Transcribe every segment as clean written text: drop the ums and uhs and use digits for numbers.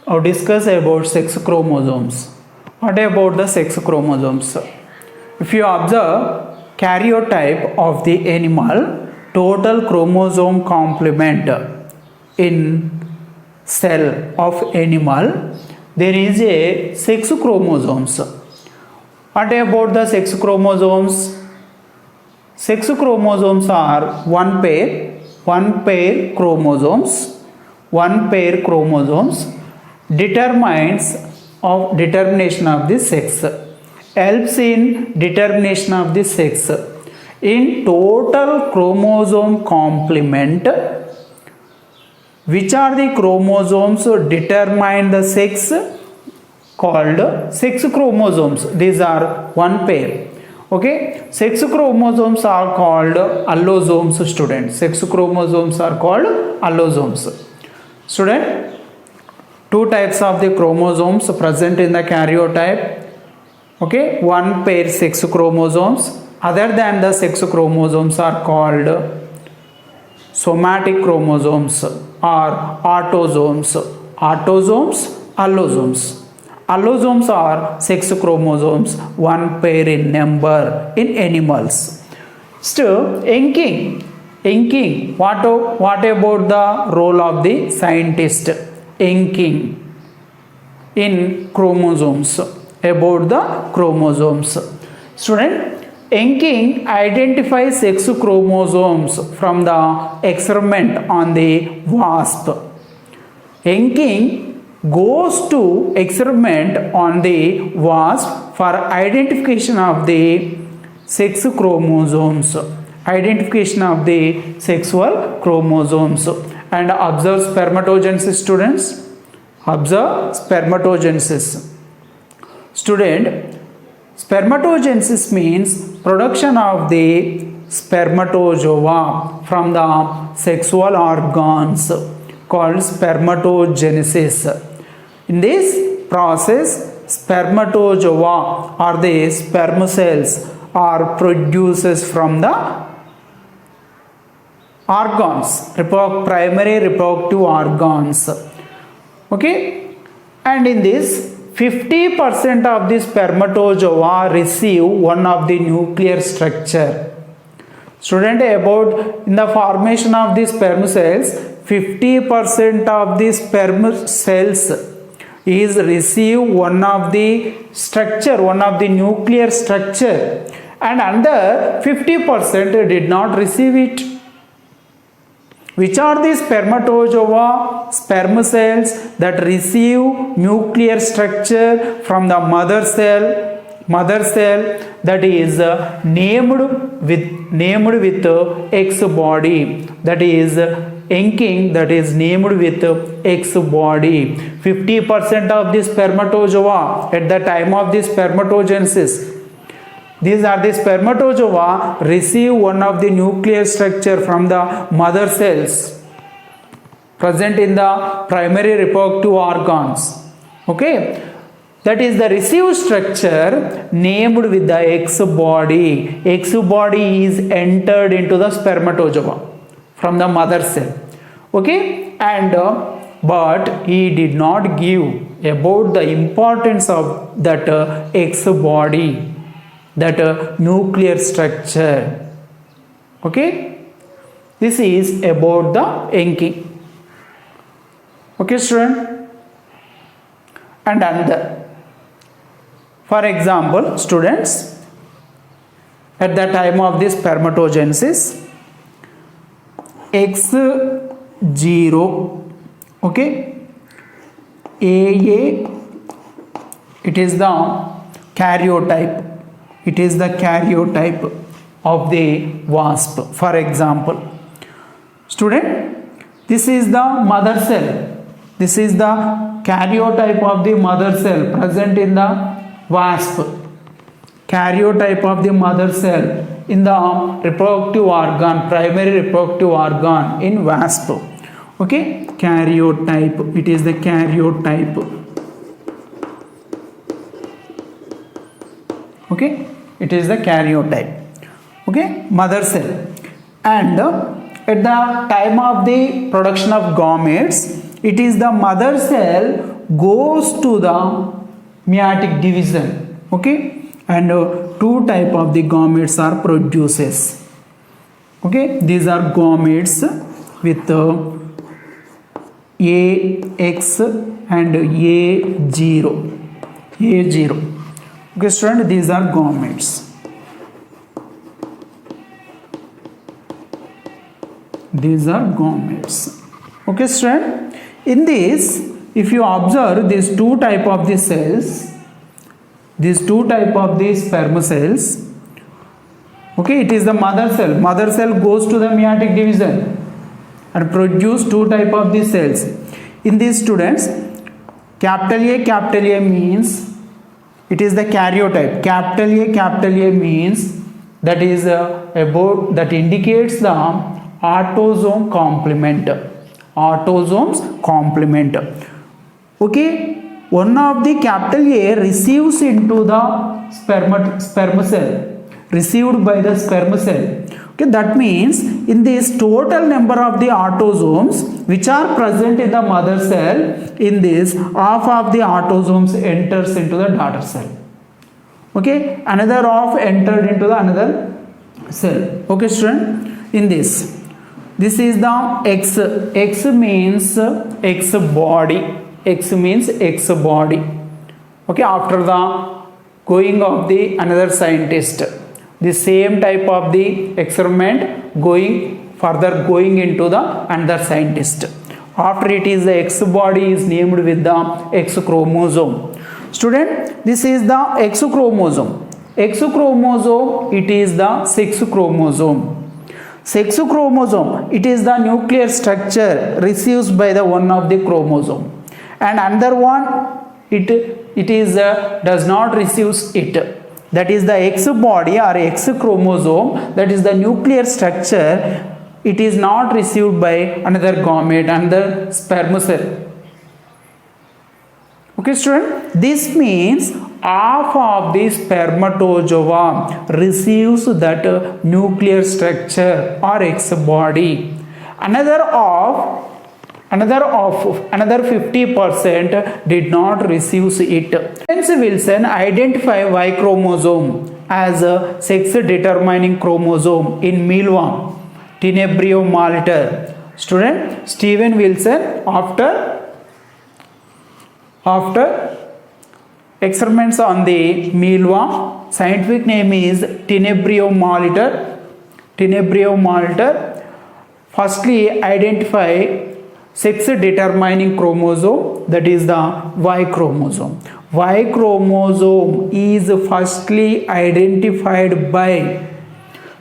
Now discuss about sex chromosomes. What about the sex chromosomes? If you observe karyotype of the animal, total chromosome complement in cell of animal, there is a sex chromosomes. What about the sex chromosomes? Sex chromosomes are one pair chromosomes, determination of the sex, helps in determination of the sex. In total chromosome complement, which are the chromosomes determine the sex? Called sex chromosomes. These are one pair. Okay, sex chromosomes are called allosomes, students. Sex chromosomes are called allosomes. Student, two types of the chromosomes present in the karyotype. Okay, one pair sex chromosomes. Other than the sex chromosomes are called somatic chromosomes or autosomes. Allosomes. Allosomes are sex chromosomes, one pair in number in animals. Still, inking. What about the role of the scientist? Inking in chromosomes. About the chromosomes. Student, inking identifies sex chromosomes from the experiment on the wasp. Inking goes to experiment on the wasp for identification of the sex chromosomes, identification of the sexual chromosomes, and observe spermatogenesis. Students, observe spermatogenesis. Student, spermatogenesis means production of the spermatozoa from the sexual organs, called spermatogenesis. In this process, spermatozoa or the sperm cells are produced from the organs, primary reproductive organs. Okay, and in this 50% of the spermatozoa receive one of the nuclear structure. Student, about in the formation of the sperm cells, 50% of the sperm cells is receive one of the structure, one of the nuclear structure, and another 50% did not receive it. Which are the spermatozoa, sperm cells that receive nuclear structure from the mother cell that is named with X body, that is inking, that is named with X body. 50% of the spermatozoa at the time of the spermatogenesis, these are the spermatozoa receive one of the nuclear structure from the mother cells present in the primary reproductive organs. Okay, that is the received structure named with the X body. X body is entered into the spermatozoa from the mother cell. Okay, and but he did not give about the importance of that X body, that nuclear structure. Okay, this is about the inking. Okay, student, and another. For example, students, at the time of this spermatogenesis, X0, okay, AA, it is the karyotype. It is the karyotype of the wasp. For example, student, this is the mother cell. This is the karyotype of the mother cell present in the wasp. Karyotype of the mother cell in the reproductive organ, primary reproductive organ in wasp. Okay, karyotype. It is the karyotype. Okay, it is the karyotype. Okay, mother cell. And at the time of the production of gametes, it is the mother cell goes to the meiotic division. Okay, and two type of the gametes are produces. Okay, these are gametes with AX and A0. Okay student, these are gametes. These are gametes. Okay student, in this if you observe these two type of the cells, these two type of the sperm cells, okay, it is the mother cell. Mother cell goes to the meiotic division and produce two type of the cells. In these students, capital A means it is the karyotype. Capital A means that is about, that indicates the autosome complement. Autosomes complement. Okay, one of the capital A receives into the sperm cell, received by the sperm cell. Okay, that means in this total number of the autosomes which are present in the mother cell, in this half of the autosomes enters into the daughter cell. Okay, another half entered into the another cell. Okay student, in this is the X means X body. X means X body. Okay, after the going of the another scientist, the same type of the experiment going into the another scientist. After it is the X body is named with the X chromosome. Student, this is the X chromosome. X chromosome, it is the sex chromosome. Sex chromosome, it is the nuclear structure receives by the one of the chromosome, and another one it is does not receives it. That is the X body or X chromosome, that is the nuclear structure, it is not received by another gamete, another sperm cell. Okay student, this means half of the spermatozoa receives that nuclear structure or X body. Another 50% did not receive it. Hence Wilson identified Y chromosome as a sex determining chromosome in mealworm, Tenebrio molitor. Student, Steven Wilson, after experiments on the mealworm, scientific name is Tenebrio molitor, firstly identify sex determining chromosome, that is the Y chromosome. Y chromosome is firstly identified by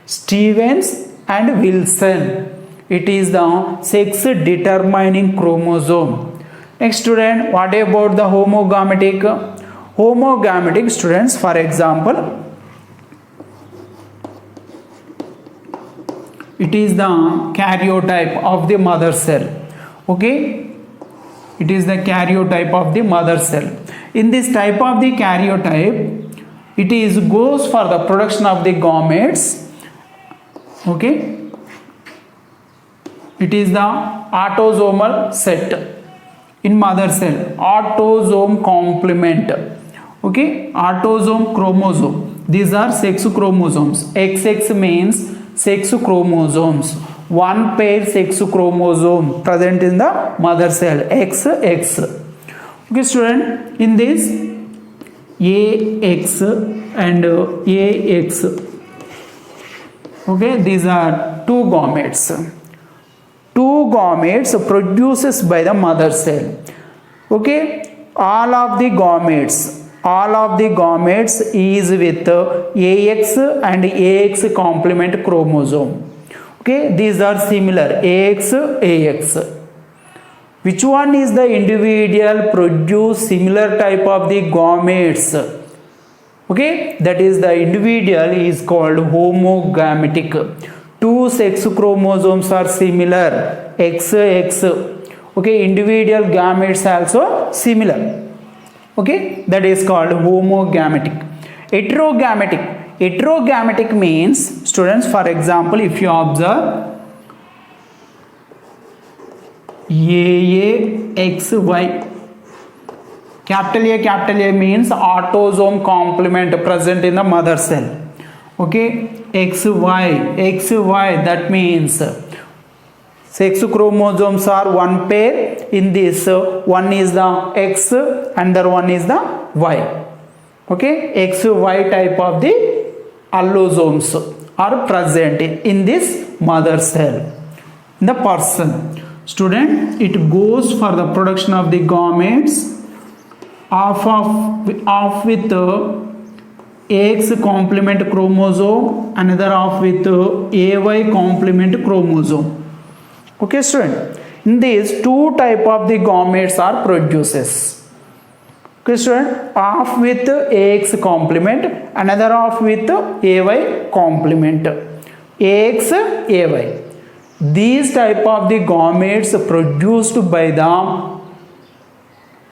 Stevens and Wilson. It is the sex determining chromosome. Next student, what about the homogametic? Homogametic students, for example, it is the karyotype of the mother cell. Okay, it is the karyotype of the mother cell. In this type of the karyotype, it is goes for the production of the gametes. Okay, it is the autosomal set in mother cell, autosome complement. Okay, autosome chromosome, these are sex chromosomes. XX means sex chromosomes, one pair sex chromosome present in the mother cell, XX. Okay student, in this AX and AX, okay, these are two gametes produces by the mother cell. Okay, all of the gametes is with AX and AX complement chromosome. Okay, these are similar, AX. Which one is the individual produce similar type of the gametes? Okay, that is the individual is called homogametic. Two sex chromosomes are similar, XX. Okay, individual gametes also similar. Okay, that is called homogametic. Heterogametic means, students, for example, if you observe AAXY, Capital A means autosome complement present in the mother cell. Okay, XY, that means sex chromosomes are one pair. In this, one is the X, another one is the Y. Okay, XY type of the allosomes are present in this mother cell in the person. Student, it goes for the production of the gametes off with AX complement chromosome, another off with AY complement chromosome. Okay, student, in these two type of the gametes are produces. Okay, student, off with AX complement, another off with AY complement. AX, AY. These type of the gametes produced by the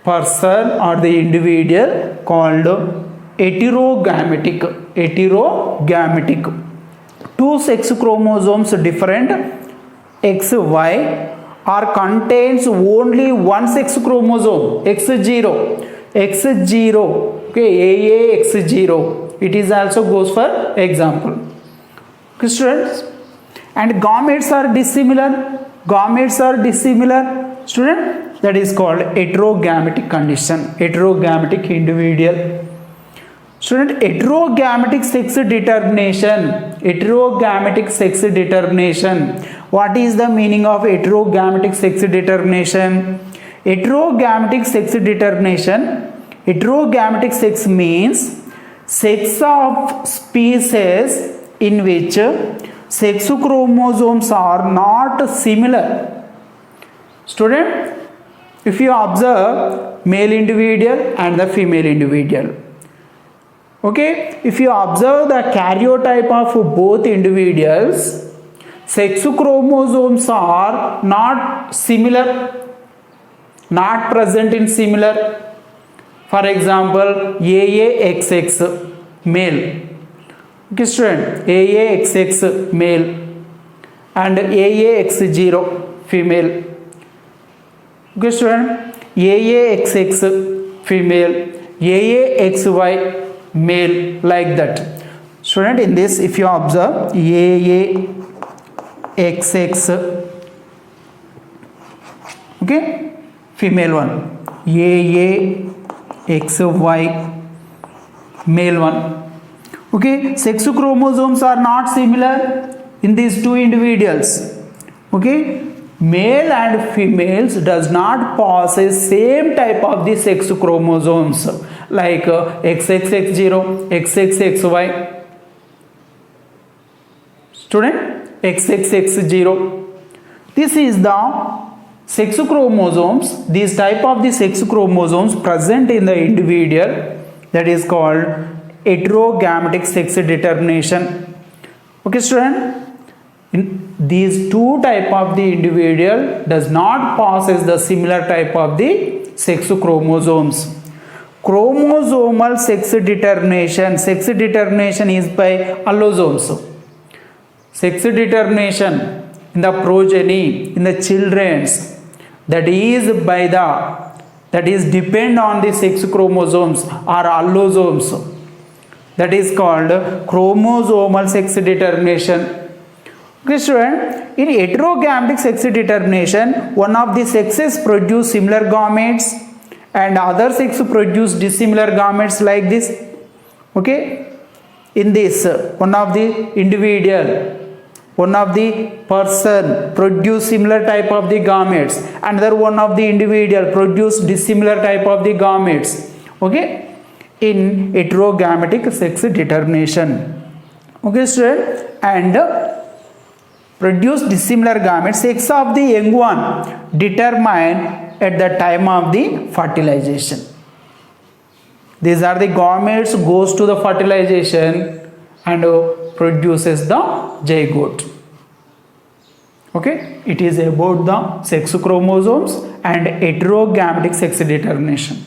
person or the individual called heterogametic. Two sex chromosomes different XY are contains only one sex chromosome X0, okay, AA X0. It is also goes for example. Okay, students, and gametes are dissimilar. Student, that is called heterogametic condition, heterogametic individual. Student, heterogametic sex determination. What is the meaning of heterogametic sex determination? Heterogametic sex means sex of species in which sex chromosomes are not similar. Student, if you observe male individual and the female individual, okay, if you observe the karyotype of both individuals, sex chromosomes are not similar, not present in similar. For example, AAXX male. Okay, student, AAXX male and AAX0 female. Okay, student, AAXX female, AAXY male, like that. Student, in this, if you observe AAXX, okay, female one, AAXY male one. Okay, sex chromosomes are not similar in these two individuals. Okay, male and females does not possess same type of the sex chromosomes like XXX0, XXXY. Student, XXX0. This is the sex chromosomes. This type of the sex chromosomes present in the individual, that is called heterogametic sex determination. Okay, student, in these two type of the individual does not possess the similar type of the sex chromosomes. Chromosomal sex determination is by allosomes. Sex determination in the progeny, in the children's, that is depend on the sex chromosomes or allosomes, that is called chromosomal sex determination. Okay, student, in heterogametic sex determination, one of the sexes produce similar gametes and other sex produce dissimilar gametes, like this. Okay, in this, one of the individual, one of the person produce similar type of the gametes, another one of the individual produce dissimilar type of the gametes. Okay, in heterogametic sex determination. Okay, student, and produce dissimilar gametes. Sex of the young one determined at the time of the fertilization. These are the gametes goes to the fertilization and produces the zygote. Okay, it is about the sex chromosomes and heterogametic sex determination.